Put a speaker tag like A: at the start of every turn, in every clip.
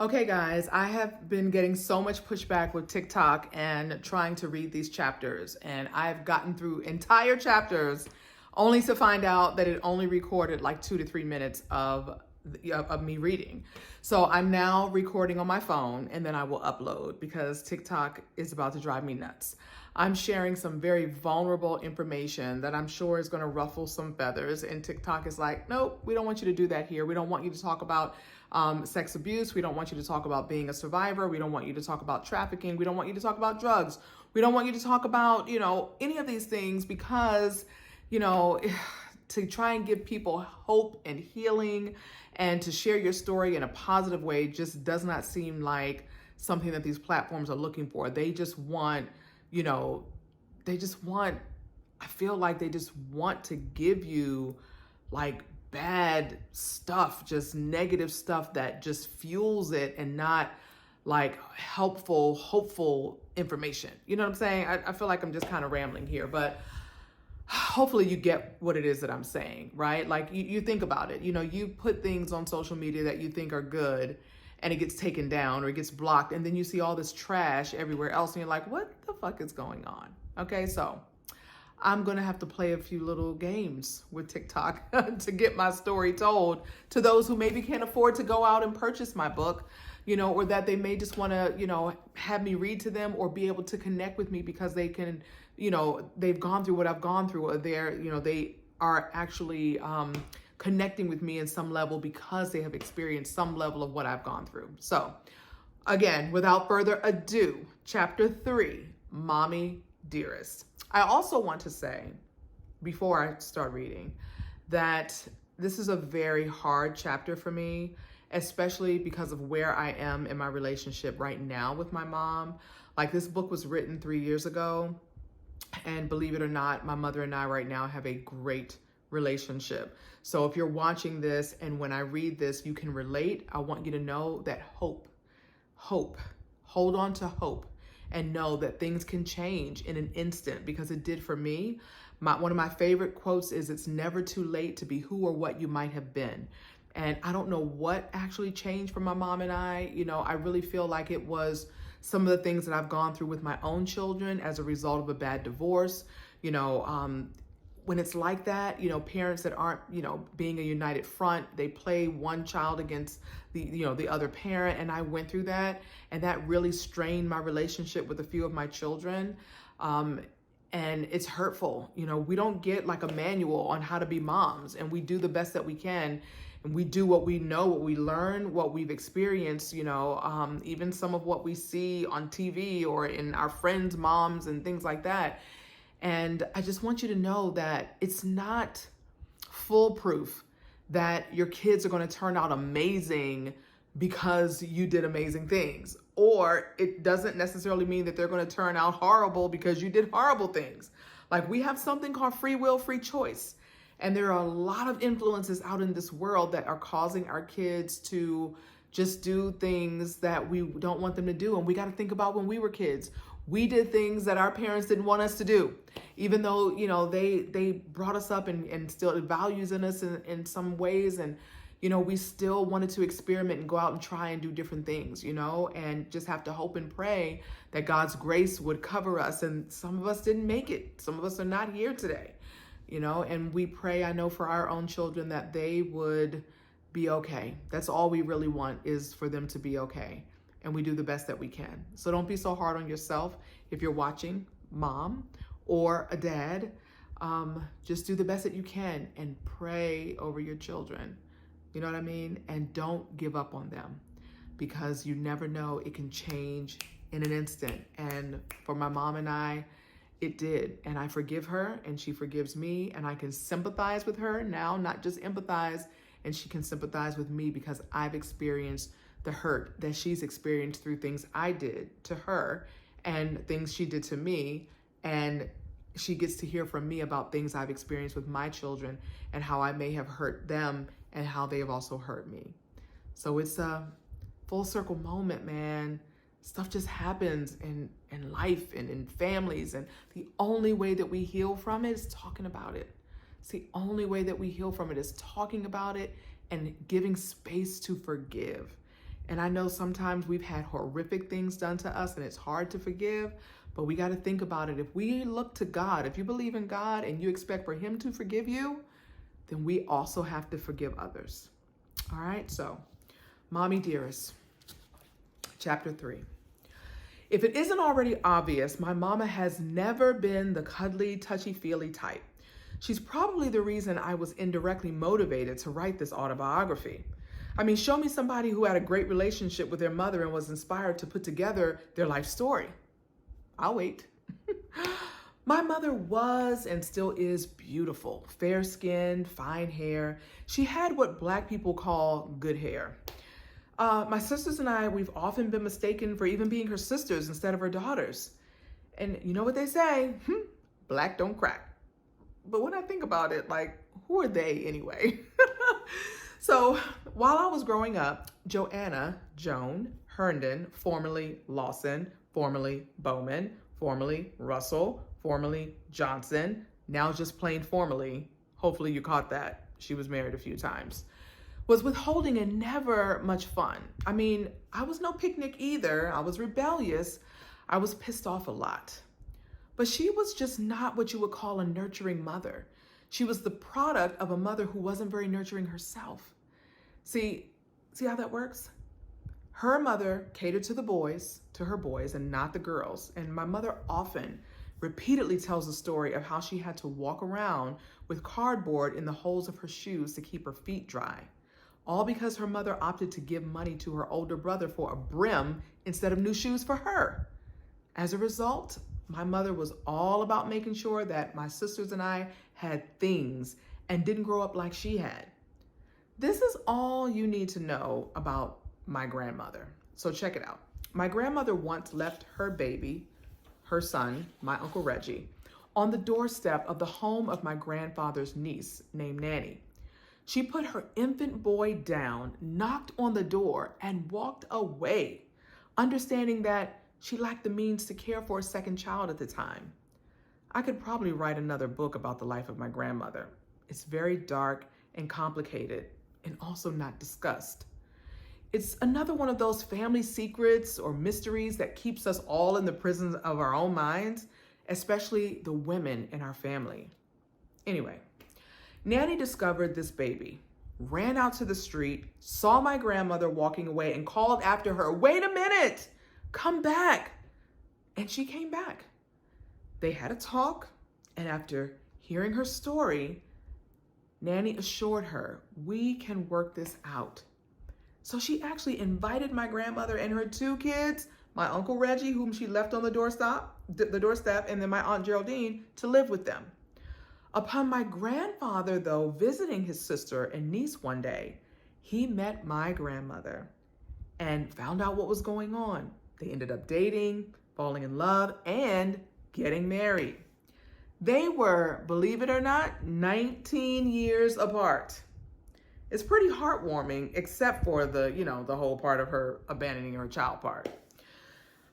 A: Okay, guys, I have been getting so much pushback with TikTok and trying to read these chapters, and I've gotten through entire chapters only to find out that it only recorded like 2 to 3 minutes of me reading. So I'm now recording on my phone and then I will upload because TikTok is about to drive me nuts. I'm sharing some very vulnerable information that I'm sure is going to ruffle some feathers, and TikTok is like, nope, we don't want you to do that here. We don't want you to talk about sex abuse. We don't want you to talk about being a survivor. We don't want you to talk about trafficking. We don't want you to talk about drugs. We don't want you to talk about, any of these things because, to try and give people hope and healing and to share your story in a positive way just does not seem like something that these platforms are looking for. They just want, I feel like they just want to give you like bad stuff, just negative stuff that just fuels it and not like helpful, hopeful information. You know what I'm saying? I feel like I'm just kind of rambling here, but hopefully you get what it is that I'm saying, right? Like you think about it, you put things on social media that you think are good and it gets taken down or it gets blocked. And then you see all this trash everywhere else and you're like, what the fuck is going on? Okay, so I'm going to have to play a few little games with TikTok to get my story told to those who maybe can't afford to go out and purchase my book, or that they may just want to, have me read to them or be able to connect with me because they can, they've gone through what I've gone through, or they are actually connecting with me in some level because they have experienced some level of what I've gone through. So again, without further ado, chapter 3, Mommie Dearest. I also want to say, before I start reading, that this is a very hard chapter for me, especially because of where I am in my relationship right now with my mom. Like, this book was written 3 years ago, and believe it or not, my mother and I right now have a great relationship. So if you're watching this and when I read this, you can relate, I want you to know that hope, hold on to hope and know that things can change in an instant, because it did for me. One of my favorite quotes is, it's never too late to be who or what you might have been. And I don't know what actually changed for my mom and I. I really feel like it was some of the things that I've gone through with my own children as a result of a bad divorce. When it's like that, parents that aren't, being a united front, they play one child against the other parent. And I went through that, and that really strained my relationship with a few of my children. And it's hurtful. We don't get like a manual on how to be moms, and we do the best that we can. And we do what we know, what we learn, what we've experienced, even some of what we see on TV or in our friends' moms and things like that. And I just want you to know that it's not foolproof that your kids are going to turn out amazing because you did amazing things. Or it doesn't necessarily mean that they're going to turn out horrible because you did horrible things. Like, we have something called free will, free choice. And there are a lot of influences out in this world that are causing our kids to just do things that we don't want them to do. And we got to think about when we were kids. We did things that our parents didn't want us to do, even though, they brought us up and instilled values in us in some ways. And, we still wanted to experiment and go out and try and do different things, and just have to hope and pray that God's grace would cover us. And some of us didn't make it. Some of us are not here today, and we pray, I know, for our own children that they would be okay. That's all we really want, is for them to be okay. And we do the best that we can. So don't be so hard on yourself. If you're watching, mom or a dad, just do the best that you can and pray over your children. You know what I mean? And don't give up on them, because you never know, it can change in an instant. And for my mom and I, it did. And I forgive her and she forgives me, and I can sympathize with her now, not just empathize, and she can sympathize with me because I've experienced the hurt that she's experienced through things I did to her and things she did to me. And she gets to hear from me about things I've experienced with my children and how I may have hurt them and how they have also hurt me. So it's a full circle moment, man. Stuff just happens in life and in families. And the only way that we heal from it is talking about it. It's the only way that we heal from it is talking about it and giving space to forgive. And I know sometimes we've had horrific things done to us and it's hard to forgive, but we got to think about it. If we look to God, if you believe in God and you expect for him to forgive you, then we also have to forgive others. All right, so Mommie Dearest, chapter 3. If it isn't already obvious, my mama has never been the cuddly, touchy-feely type. She's probably the reason I was indirectly motivated to write this autobiography. I mean, show me somebody who had a great relationship with their mother and was inspired to put together their life story. I'll wait. My mother was and still is beautiful, fair-skinned, fine hair. She had what Black people call good hair. My sisters and I, we've often been mistaken for even being her sisters instead of her daughters. And you know what they say? Black don't crack. But when I think about it, like, who are they anyway? So while I was growing up, Joan Herndon, formerly Lawson, formerly Bowman, formerly Russell, formerly Johnson, now just plain formerly, hopefully you caught that, she was married a few times, was withholding and never much fun. I mean, I was no picnic either. I was rebellious. I was pissed off a lot. But she was just not what you would call a nurturing mother. She was the product of a mother who wasn't very nurturing herself. See how that works? Her mother catered to her boys, and not the girls. And my mother often, repeatedly tells the story of how she had to walk around with cardboard in the holes of her shoes to keep her feet dry. All because her mother opted to give money to her older brother for a brim instead of new shoes for her. As a result, my mother was all about making sure that my sisters and I had things and didn't grow up like she had. This is all you need to know about my grandmother. So check it out. My grandmother once left her baby, her son, my Uncle Reggie, on the doorstep of the home of my grandfather's niece named Nanny. She put her infant boy down, knocked on the door, and walked away, understanding that she lacked the means to care for a second child at the time. I could probably write another book about the life of my grandmother. It's very dark and complicated and also not discussed. It's another one of those family secrets or mysteries that keeps us all in the prisons of our own minds, especially the women in our family. Anyway, Nanny discovered this baby, ran out to the street, saw my grandmother walking away, and called after her, "Wait a minute, come back." And she came back. They had a talk, and after hearing her story, Nanny assured her, "We can work this out." So she actually invited my grandmother and her two kids, my Uncle Reggie, whom she left on the doorstep, and then my Aunt Geraldine, to live with them. Upon my grandfather, though, visiting his sister and niece one day, he met my grandmother and found out what was going on. They ended up dating, falling in love, and getting married. They were, believe it or not, 19 years apart. It's pretty heartwarming, except for the whole part of her abandoning her child part.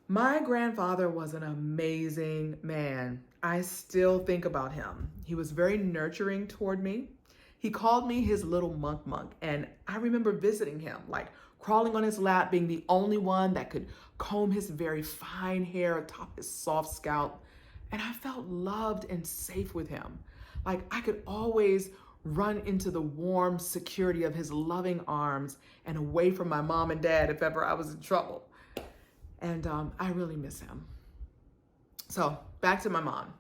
A: My grandfather was an amazing man. I still think about him. He was very nurturing toward me. He called me his little monk, and I remember visiting him, like crawling on his lap, being the only one that could comb his very fine hair atop his soft scalp. And I felt loved and safe with him. Like I could always run into the warm security of his loving arms and away from my mom and dad if ever I was in trouble. And I really miss him. So back to my mom.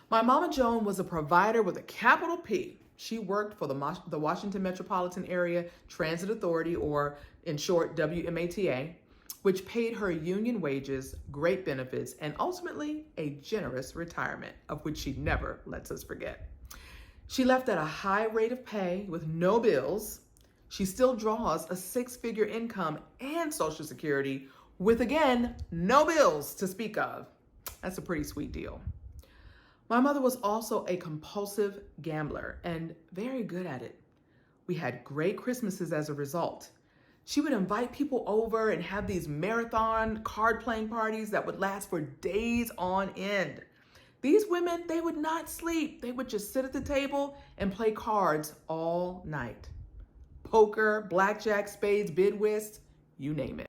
A: My Mama Joan was a provider with a capital P. She worked for the Washington Metropolitan Area Transit Authority, or in short, WMATA, which paid her union wages, great benefits, and ultimately a generous retirement, of which she never lets us forget. She left at a high rate of pay with no bills. She still draws a six-figure income and Social Security with, again, no bills to speak of. That's a pretty sweet deal. My mother was also a compulsive gambler and very good at it. We had great Christmases as a result. She would invite people over and have these marathon card playing parties that would last for days on end. These women, they would not sleep. They would just sit at the table and play cards all night. Poker, blackjack, spades, bid whist, you name it.